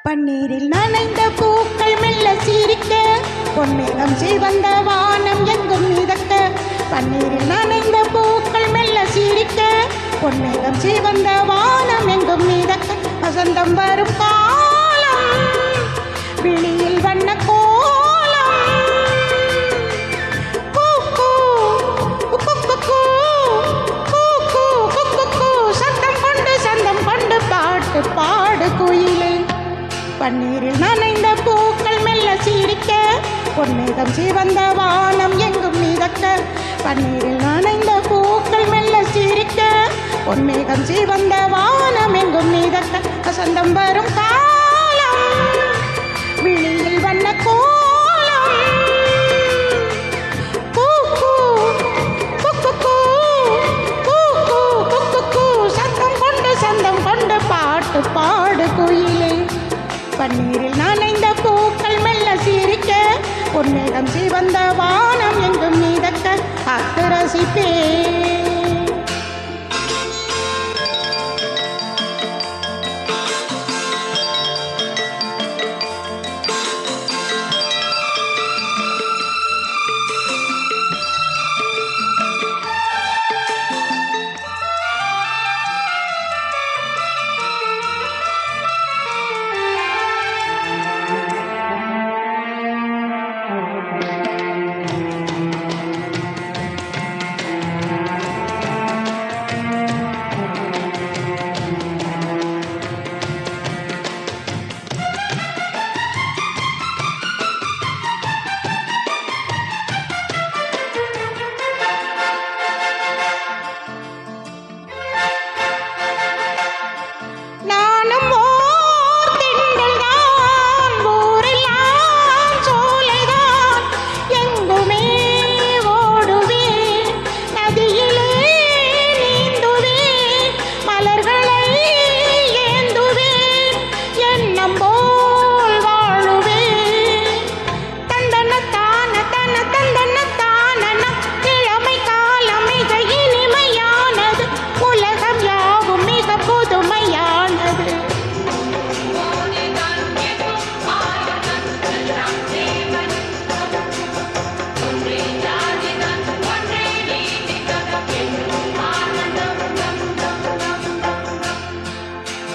பன்னீரில் நனைந்த பூக்கள் மெல்ல சிரிக்க, பொன்மேகம் சிவந்த வானம் எங்கும் மிதக்க. பன்னீரில் நனைந்த பூக்கள் மெல்ல சிரிக்க, பொன்மேகம் சிவந்த வானம் எங்கும் மிதக்க. வசந்தம் வரும் காலம், விழியில் வண்ண கோலம். சத்தம் கொண்டு சந்தம் கொண்டு பாட்டு பாடு குயிலே. பன்னீரில் நனைந்த பூக்கள் மெல்ல சிரிக்க, பொன்மேகம் சிவந்த வானம் எங்கும் மிதக்க. பன்னீரில் நனைந்த பூக்கள் மெல்ல சிரிக்க, பொன்மேகம் சிவந்த வானம் எங்கும் மிதக்க. வசந்தம் வரும் காலம், விழியில் வண்ண கோலம். சத்தம் கொண்டு சந்தம் கொண்டு பாட்டு பாடு குயிலே. பன்னீரில் நனைந்த பூக்கள் மெல்ல சிரிக்க, பொன்மேகம் சிவந்த வானம் எங்கும் மிதக்க. காத்து ரசிப்பே.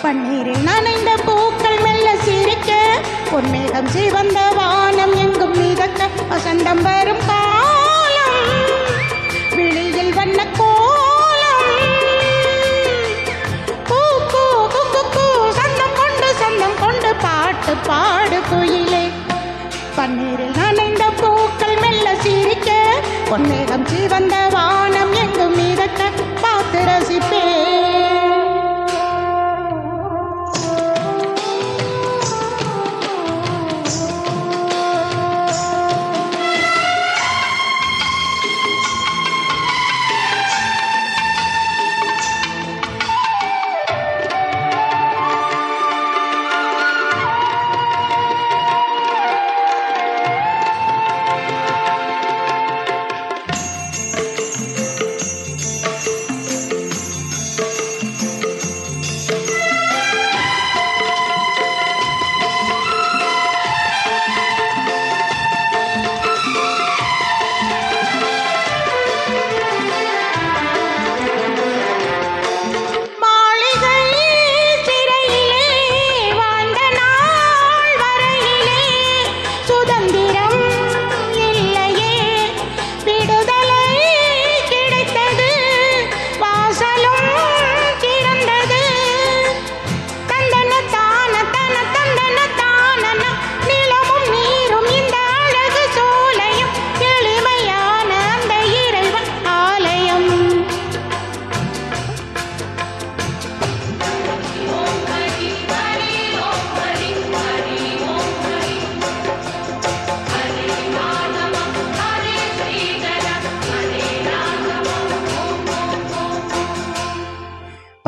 பன்னீரில் நனைந்த பூக்கள் மெல்ல சிரிக்க, பொன்மேகம் சிவந்த வானம் எங்கும் மிதக்க. வசந்தம் வரும் காலம், விழியில் வண்ண கோலம். சந்தம் கொண்டு பாட்டு பாடு குயிலே. பன்னீரில் நனைந்த பூக்கள் மெல்ல சிரிக்க, பொன்மேகம் சிவந்த வானம் எங்கும் மிதக்க. பார்த்து ரசிப்பே.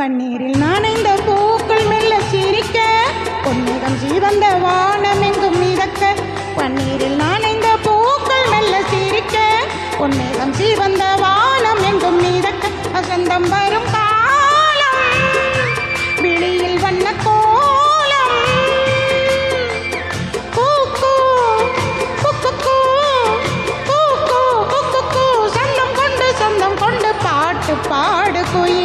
பன்னீரில் நனைந்த பூக்கள் மெல்ல சிரிக்க பொன்னிறம் சிவந்த வானம் எங்கும் மிதக்க பன்னீரில் நனைந்த பூக்கள் மெல்ல சிரிக்க பொன்னிறம் சிவந்த வானம் எங்கும் மிதக்க வசந்தம் வரும் காலம் விழியில் வண்ண கோலம் கூக்கு குக்கு கூக்கு குக்கு சொந்தம் கொண்டு பாட்டு பாடு குயில்